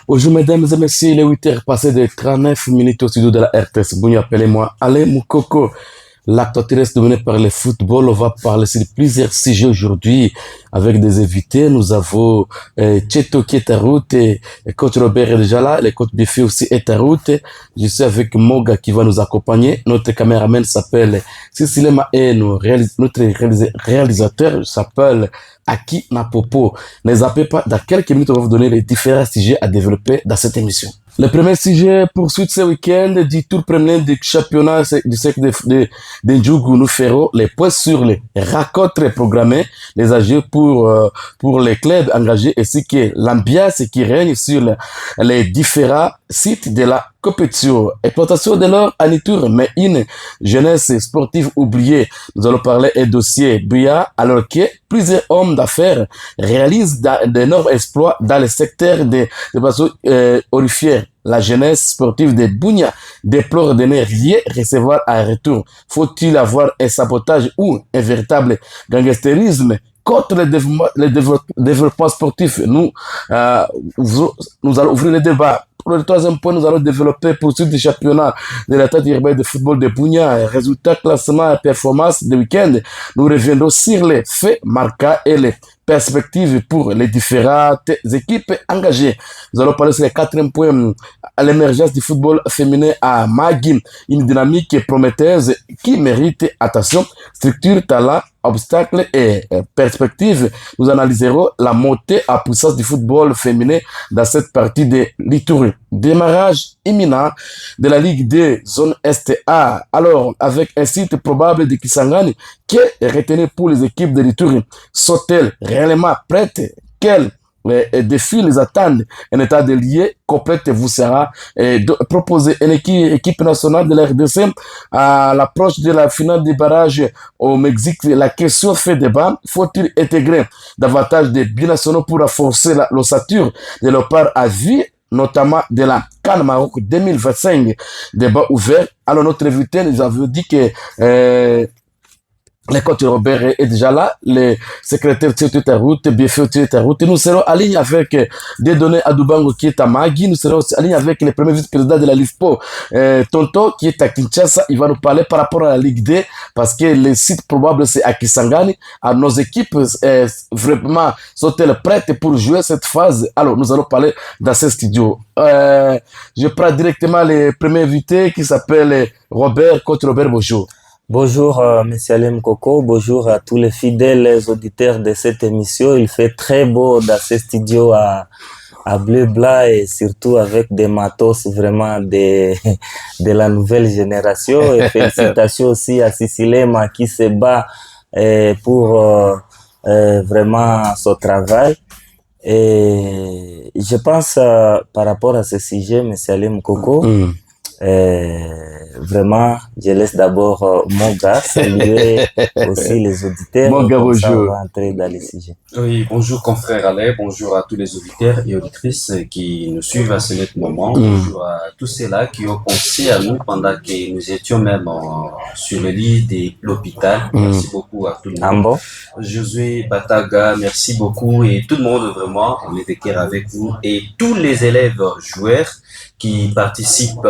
Bonjour mesdames et messieurs, il est 8h passé de 39 minutes au studio de la RTS. Vous appelez-moi Alain Moukoko. L'actualité reste dominée par le football. On va parler sur plusieurs sujets aujourd'hui avec des invités. Nous avons Cheto qui est en route et coach Robert est déjà là. Le coach Biffy aussi est en route. Je suis avec Moga qui va nous accompagner. Notre caméraman s'appelle Cécile et notre réalisateur s'appelle Aki Napopo. Ne zappez pas, dans quelques minutes, on va vous donner les différents sujets à développer dans cette émission. Le premier sujet poursuit ce week-end du tour premier du championnat du cercle de Ndjougou. Nous ferons les points sur les rencontres programmées, les enjeux pour les clubs engagés ainsi que l'ambiance qui règne sur les différents sites de la compétition. Exploitation de l'or à Nitour, mais une jeunesse sportive oubliée. Nous allons parler un dossier brillant alors que plusieurs hommes d'affaires réalisent d'énormes exploits dans le secteur des façon horrifière. La jeunesse sportive de Bunia déplore de ne rien recevoir en retour. Faut-il avoir un sabotage ou un véritable gangsterisme contre le développement sportif? Nous allons ouvrir le débat. Pour le troisième point, nous allons développer poursuite du championnat de la tête urbaine de football de Bunia. Résultats, classement et performance de week-end. Nous reviendrons sur les faits marquants et les perspectives pour les différentes équipes engagées. Nous allons parler sur les quatrième point à l'émergence du football féminin à Magui, une dynamique prometteuse qui mérite attention, structure, talent, obstacles et perspectives. Nous analyserons la montée à puissance du football féminin dans cette partie de l'Ituri. Démarrage imminent de la Ligue des Zone STA. Alors, avec un site probable de Kisangani, qui est retenu pour les équipes de l'Ituri, sont-elles réellement prêtes? Quels défis les attendent? Un état de lié complète vous sera proposé. Une équipe nationale de la RDC à l'approche de la finale des barrages au Mexique. La question fait débat. Faut-il intégrer davantage de binationaux pour renforcer l'ossature de leur part à vie, notamment de la CAN Maroc 2025? Débat ouvert. Alors notre invité nous avait dit que le coach Robert est déjà là, le secrétaire Tito Route, BFO Tito Route. Nous serons en ligne avec des données à Dubango qui est à Magui. Nous serons aussi en ligne avec le premier vice-président de la LIFPO, Tonto, qui est à Kinshasa. Il va nous parler par rapport à la Ligue D, parce que le site probable c'est à Kisangani. Alors, nos équipes vraiment sont-elles prêtes pour jouer cette phase? Alors, nous allons parler dans ce studio. Je prends directement le premier invité qui s'appelle Robert. Coach Robert, bonjour. Bonjour, Monsieur Alem Coco. Bonjour à tous les fidèles auditeurs de cette émission. Il fait très beau dans ce studio à Bleu-Blanc et surtout avec des matos vraiment de la nouvelle génération. Et félicitations aussi à Cicilema qui se bat pour vraiment son travail. Et je pense par rapport à ce sujet, Monsieur Alem Coco, vraiment, je laisse d'abord Moga saluer aussi les auditeurs. Moga, bonjour. On va entrer dans les sujets. Oui, bonjour confrère Alain, bonjour à tous les auditeurs et auditrices qui nous suivent à ce net moment. Bonjour à tous ceux-là qui ont pensé à nous pendant que nous étions même sur le lit de l'hôpital. Merci beaucoup à tout le monde. Ambo. Josué Bataga, merci beaucoup et tout le monde vraiment, on est de cœur avec vous et tous les élèves joueurs qui participent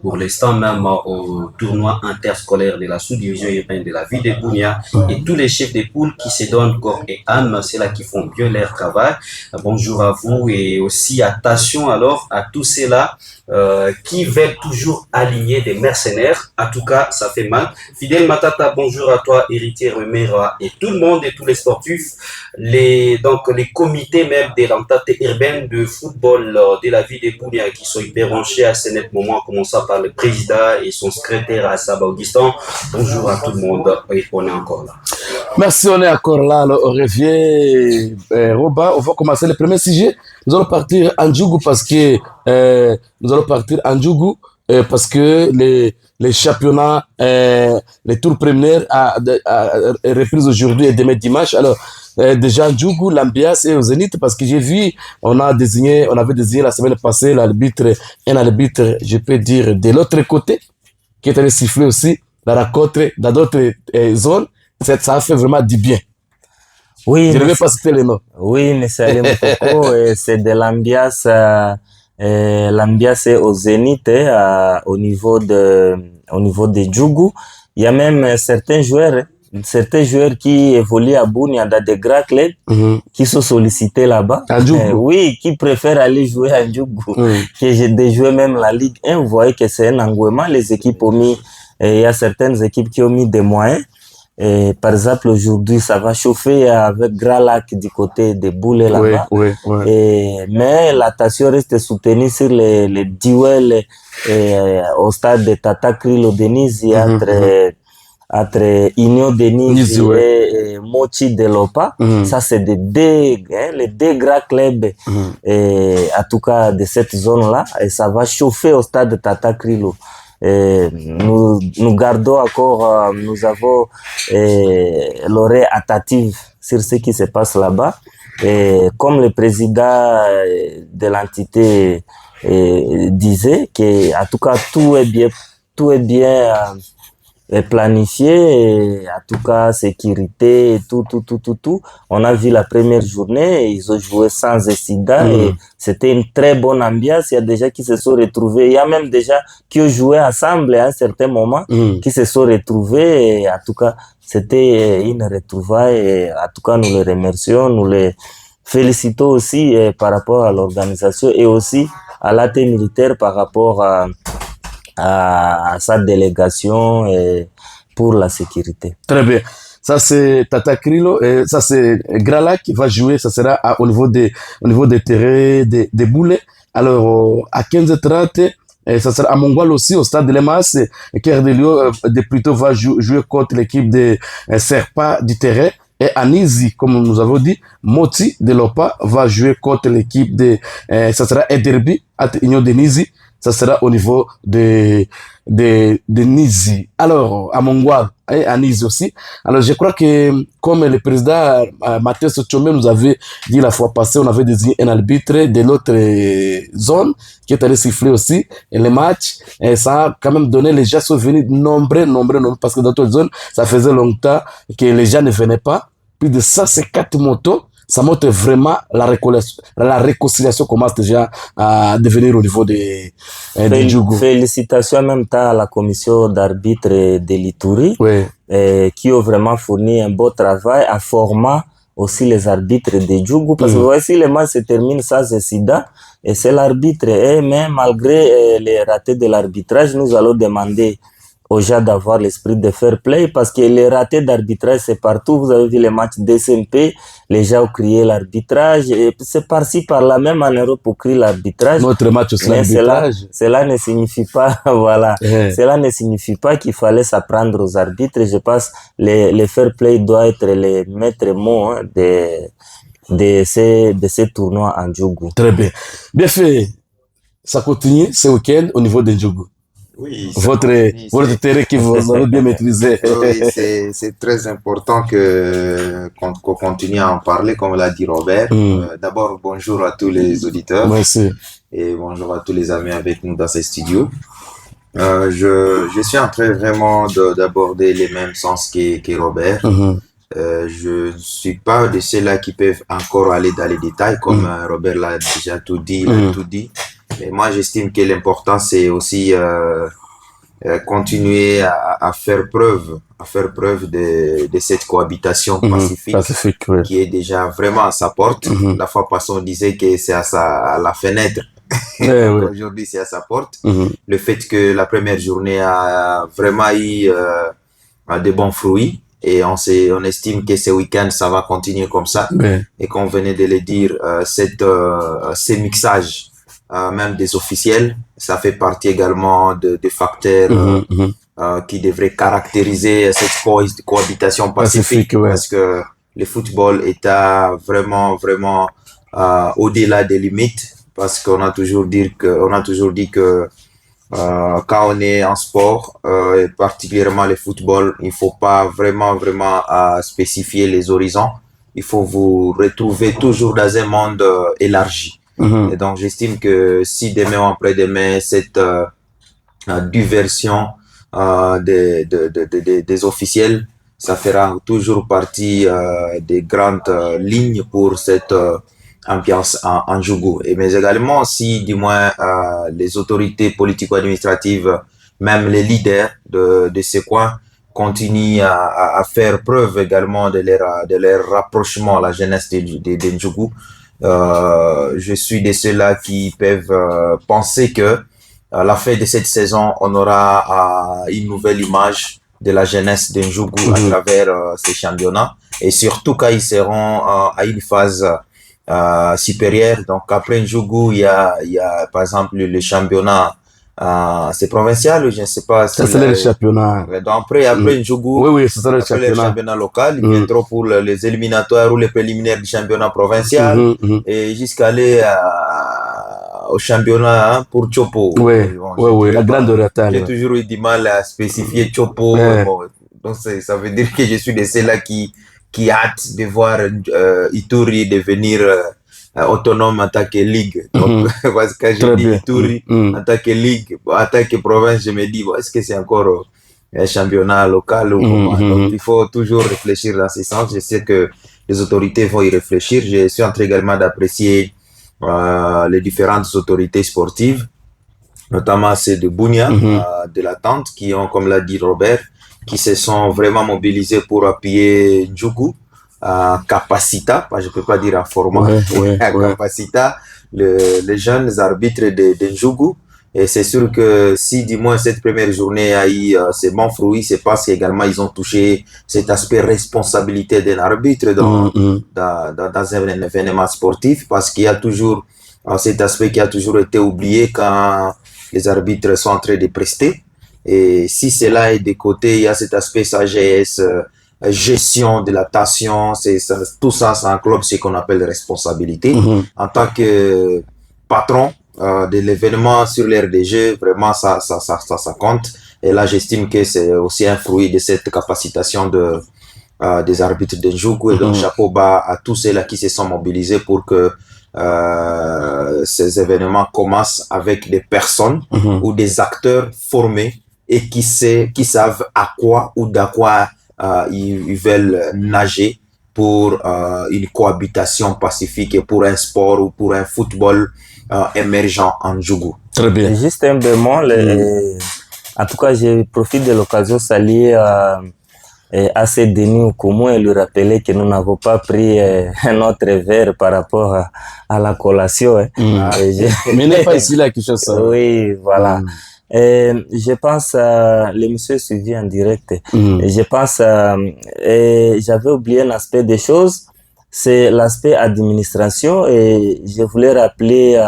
pour l'instant même au tournoi interscolaire de la sous-division urbaine de la ville de Bunia et tous les chefs de poule qui se donnent corps et âme, c'est là qui font bien leur travail. Bonjour à vous et aussi attention alors à tous ceux-là qui veulent toujours aligner des mercenaires. En tout cas, ça fait mal. Fidèle Matata, bonjour à toi, héritier Remera et tout le monde et tous les sportifs, les comités même de l'entité urbaine de football de la ville de Bunia qui sont hyper branchés à ce net moment, commençant par le président et son secrétaire Assab Augustin. Bonjour à tout le monde et on est encore là. Merci, on est encore là. Alors, on revient, Robin. On va commencer le premier sujet. Nous allons partir en Ndjougou parce que parce que les championnats, les tours préliminaires a repris aujourd'hui et demain dimanche. Alors, déjà Ndjougou, l'ambiance est au zénith parce que j'ai vu, on avait désigné la semaine passée un arbitre, je peux dire, de l'autre côté, qui est allé siffler aussi la rencontre dans d'autres zones. Ça a fait vraiment du bien. Oui, je ne vais pas citer les noms. Oui, mais c'est c'est de l'ambiance L'ambiance est au zénith au niveau de Djougou. Il y a même certains joueurs qui évoluent à Bunia dans des grands clubs qui sont sollicités là-bas. Oui, qui préfèrent aller jouer à Djougou que de jouer même la Ligue 1. Vous voyez que c'est un engouement. Les équipes ont mis, il y a certaines équipes qui ont mis des moyens. Et par exemple, aujourd'hui, ça va chauffer avec Grand Lac du côté des Boulets là-bas. Mais l'attention reste soutenue sur les duels au stade de Tata Krilo Denise entre Union Denise et Mochi de Lopa. Ça, c'est les deux grands clubs, en tout cas de cette zone-là. Et ça va chauffer au stade de Tata Krilo. Nous gardons encore, nous avons l'oreille attentive sur ce qui se passe là-bas. Et comme le président de l'entité disait que, en tout cas, tout est bien planifié, et en tout cas sécurité, tout. On a vu la première journée, ils ont joué sans incident et c'était une très bonne ambiance. Il y a des gens qui se sont retrouvés, il y a même des gens qui ont joué ensemble à un certain moment, qui se sont retrouvés et en tout cas c'était une retrouvaille et en tout cas nous les remercions, nous les félicitons aussi par rapport à l'organisation et aussi à l'AT militaire par rapport à sa délégation pour la sécurité. Très bien. Ça, c'est Tata Krilo et ça, c'est Grala qui va jouer. Ça sera au niveau des terrains des Boulets. Alors, à 15h30, ça sera à Mongoual aussi, au stade de l'EMAS. Cœur de Lion, plutôt va jouer contre l'équipe de Serpa du terrain. Et à Nizi, comme nous avons dit, Moti de Lopa va jouer contre l'équipe ça sera un derby à Union de Nizi. Ça sera au niveau de Nizi. Alors, à Mongoual et à Nizi aussi. Alors, je crois que, comme le président Mathias Tchomé nous avait dit la fois passée, on avait désigné un arbitre de l'autre zone qui est allé siffler aussi et les matchs. Et ça a quand même donné, les gens sont venus nombreux, parce que dans d'autres zones, ça faisait longtemps que les gens ne venaient pas. Plus de 154 motos. Ça montre vraiment la réconciliation commence déjà à devenir au niveau des Djougou. Félicitations en même temps à la commission d'arbitre de l'Ituri qui ont vraiment fourni un beau travail en formant aussi les arbitres de Djougou parce que voici les matchs se terminent sans incident et c'est l'arbitre mais malgré les ratés de l'arbitrage nous allons demander aux gens d'avoir l'esprit de fair play parce que les ratés d'arbitrage c'est partout. Vous avez vu les matchs DSMP, les gens ont crié l'arbitrage et c'est par-ci par-là, même en Europe pour crier l'arbitrage. Notre match aussi l'arbitrage. Cela ne signifie pas, voilà, cela ne signifie pas qu'il fallait s'apprendre aux arbitres. Je pense les fair play doit être les maîtres mots de ces tournois en Djougou. Très bien. Bien fait. Ça continue ce week-end au niveau de Djougou. Oui, votre terrain que vous avez bien maîtrisé. Oui, c'est très important qu'on continue à en parler, comme l'a dit Robert. D'abord, bonjour à tous les auditeurs. Merci. Et bonjour à tous les amis avec nous dans ces studios. Je suis en train vraiment d'aborder les mêmes sens que Robert. Je ne suis pas de ceux-là qui peuvent encore aller dans les détails, comme Robert l'a déjà tout dit. Mais moi, j'estime que l'important, c'est aussi continuer à faire preuve de cette cohabitation pacifique qui est déjà vraiment à sa porte. La fois passée, on disait que c'est à la fenêtre. Aujourd'hui, c'est à sa porte. Le fait que la première journée a vraiment eu de bons fruits. Et on estime que ce week-end, ça va continuer comme ça. Et qu'on venait de le dire, ces mixages, même des officiels, ça fait partie également des facteurs qui devraient caractériser cette cohabitation pacifique. Parce que le football est vraiment au-delà des limites. Parce qu'on a toujours dit que quand on est en sport, et particulièrement le football, il faut pas vraiment spécifier les horizons. Il faut vous retrouver toujours dans un monde élargi. Et donc, j'estime que si demain ou après-demain, cette diversion des officiels, ça fera toujours partie des grandes lignes pour cette ambiance en Djougou. Mais également si du moins les autorités politico-administratives, même les leaders de ces coins continuent à faire preuve également de leur rapprochement à la jeunesse de Djougou. Je suis de ceux-là qui peuvent penser que à la fin de cette saison, on aura une nouvelle image de la jeunesse de Djougou à travers ces championnats, et surtout quand ils seront à une phase supérieure. Donc après Djougou, il y a par exemple le championnat, c'est provincial ou je ne sais pas. Ça c'est le championnat. Donc après Djougou, oui, c'est ça le championnat local, ils viendront pour les éliminatoires ou les préliminaires du championnat provincial, et jusqu'à aller au championnat pour Chopo. Oui, la grande retard. J'ai toujours eu du mal à spécifier Chopo. Bon, donc ça veut dire que je suis de ceux-là qui hâte de voir Ituri devenir autonome en tant que ligue. Donc, parce que j'ai dit Ituri en tant que ligue, en tant que province, je me dis, bon, est-ce que c'est encore un championnat local ou comment? Donc, il faut toujours réfléchir dans ce sens. Je sais que les autorités vont y réfléchir. Je suis en train également d'apprécier les différentes autorités sportives, notamment ceux de Bunia, de la Tente, qui ont, comme l'a dit Robert, qui se sont vraiment mobilisés pour appuyer Djougou, Capacita, je ne peux pas dire en format, Capacita, les jeunes arbitres de Djougou. Et c'est sûr que si du moins cette première journée a eu ses bons fruits, c'est parce qu'également ils ont touché cet aspect responsabilité d'un arbitre dans un événement sportif, parce qu'il y a toujours cet aspect qui a toujours été oublié quand les arbitres sont en train de prester. Et si cela est de côté, il y a cet aspect sagesse, gestion de la tension, tout ça, ça englobe ce qu'on appelle responsabilité. En tant que patron de l'événement sur l'aire des jeux, vraiment ça compte. Et là, j'estime que c'est aussi un fruit de cette capacitation des arbitres de Djougou. Et donc, chapeau bas à tous ceux-là qui se sont mobilisés pour que ces événements commencent avec des personnes ou des acteurs formés et qui savent à quoi ou d'à quoi ils veulent nager pour une cohabitation pacifique et pour un sport ou pour un football émergent en Djougou. Très bien. Et juste un bémol, en tout cas, je profite de l'occasion de saluer AC Denis Okoumou et lui rappeler que nous n'avons pas pris un autre verre par rapport à la collation. Mais n'est pas ici là quelque chose. Oui, voilà. Je pense, l'émission est suivie en direct. Et je pense, j'avais oublié un aspect des choses, c'est l'aspect administration, et je voulais rappeler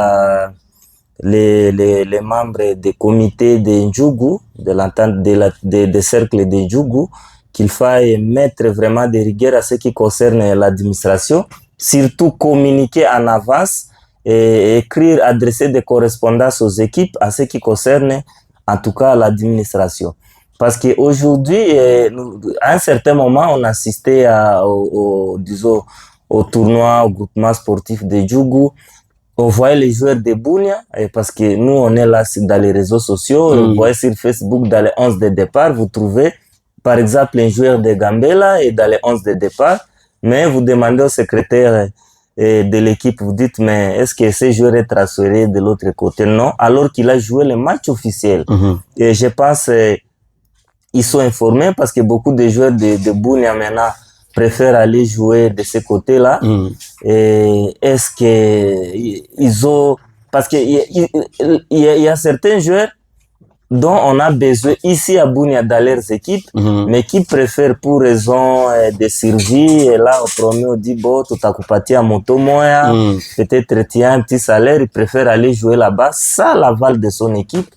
les membres des comités de Djougou, de l'entente des cercles de Djougou, qu'il faille mettre vraiment des rigueurs à ce qui concerne l'administration, surtout communiquer en avance et écrire, adresser des correspondances aux équipes à ce qui concerne en tout cas l'administration. Parce qu'aujourd'hui, à un certain moment, on assistait au tournoi, au groupement sportif de Djougou. On voyait les joueurs de Bunia, parce que nous, on est là dans les réseaux sociaux, on voit sur Facebook, dans les 11 de départ, vous trouvez par exemple un joueur de Gambela et dans les 11 de départ, mais vous demandez au secrétaire de l'équipe, vous dites, mais est-ce que ce joueur est transféré de l'autre côté? Non, alors qu'il a joué le match officiel. Et je pense ils sont informés parce que beaucoup de joueurs de Bunia maintenant préfèrent aller jouer de ce côté-là. Et est-ce que ils ont... Parce qu'il y a certains joueurs dont on a besoin ici à Bunia dans leurs équipes, mais qui préfèrent pour raison de survie, et là au premier on dit bon, tout à coup à moto moya, peut-être tu as un petit salaire, il préfère aller jouer là-bas, ça l'aval de son équipe,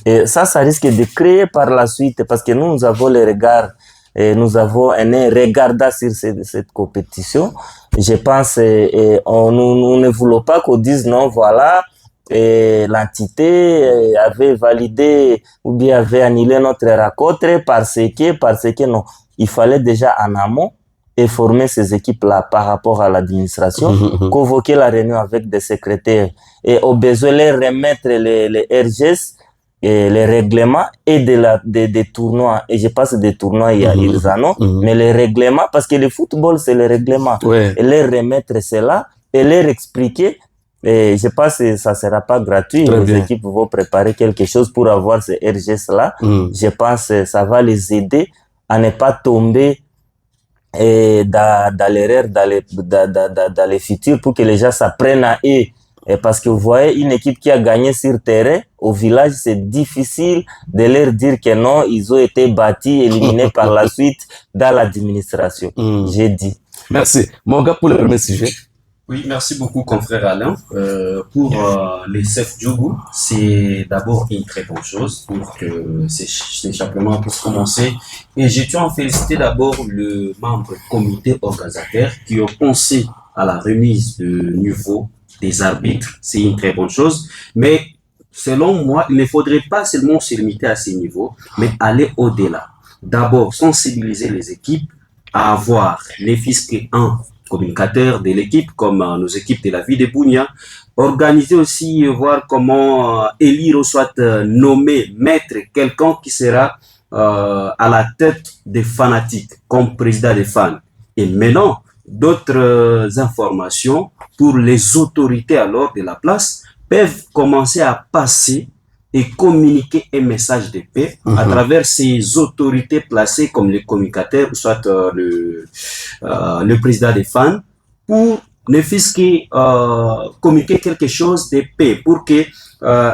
et ça risque de créer par la suite, parce que nous avons le regard, et nous avons un regardant sur cette compétition, je pense, nous ne voulons pas qu'on dise non, voilà, et l'entité avait validé ou bien avait annulé notre rencontre parce que non, il fallait déjà en amont informer ces équipes-là par rapport à l'administration, convoquer la réunion avec des secrétaires et au besoin les remettre les RGS et les règlements et des tournois. Et je passe des tournois, ils en ont, mais les règlements, parce que le football c'est les règlements, et les remettre cela et leur expliquer. Et je pense que ça ne sera pas gratuit. Les équipes vont préparer quelque chose pour avoir ces RGS-là. Je pense que ça va les aider à ne pas tomber dans l'erreur, dans les futurs, pour que les gens s'apprennent à eux. Et parce que vous voyez, une équipe qui a gagné sur terrain, au village, c'est difficile de leur dire que non, ils ont été battus, éliminés par la suite dans l'administration. J'ai dit. Merci. Mon gars, pour le premier sujet. Oui, merci beaucoup, confrère Alain. Pour les CEF Djougou, c'est d'abord une très bonne chose pour que ces championnats puissent commencer. Et je tiens à féliciter d'abord le membre du comité organisateur qui ont pensé à la remise de niveau des arbitres. C'est une très bonne chose. Mais selon moi, il ne faudrait pas seulement se limiter à ces niveaux, mais aller au-delà. D'abord, sensibiliser les équipes à avoir les fils qu'un communicateurs de l'équipe, comme nos équipes de la ville de Bunia, organiser aussi, voir comment élire ou soit nommer, mettre quelqu'un qui sera à la tête des fanatiques, comme président des fans. Et maintenant, d'autres informations pour les autorités alors de la place peuvent commencer à passer et communiquer un message de paix à travers ces autorités placées comme les communicateurs, soit le président des fans, pour ne fût-ce que communiquer quelque chose de paix, pour que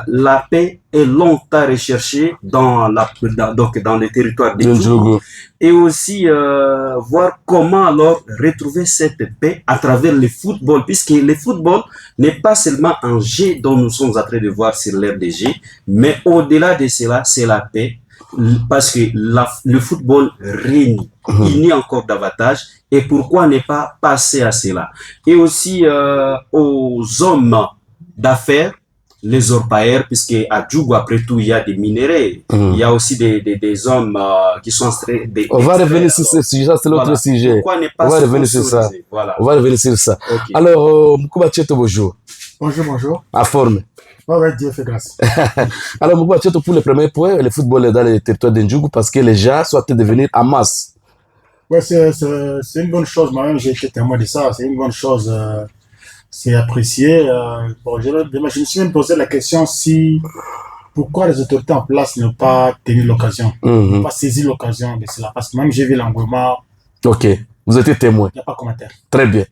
la paix est longtemps recherchée dans les territoires de Djougou, et aussi voir comment alors retrouver cette paix à travers le football, puisque le football n'est pas seulement un jeu dont nous sommes en train de voir sur l'ère des jeux, mais au-delà de cela, c'est la paix, parce que le football règne, il y a encore davantage, et pourquoi ne pas passer à cela. Et aussi aux hommes d'affaires, les orpailleurs, puisque à Djougou, après tout, il y a des minéraux. Il y a aussi des hommes qui sont on va revenir sur ce sujet, c'est l'autre sujet. Pourquoi ne pas on va revenir sur ça. Voilà. On va revenir sur ça. Okay. Alors, Moukuba Tcheto, bonjour. Bonjour. À forme. Ouais, Dieu fait grâce. Alors, Moukuba Tcheto, pour le premier point, le football est dans les territoires d'Ndjougou parce que les gens souhaitent devenir en masse. Ouais, c'est une bonne chose. Moi-même, j'ai été témoin de ça. C'est une bonne chose. C'est apprécié. Bon, je me suis même posé la question pourquoi les autorités en place n'ont pas tenu l'occasion, n'ont pas saisi l'occasion de cela. Parce que même j'ai vu l'engouement. Ok, vous étiez témoin. Il n'y a pas de commentaire. Très bien.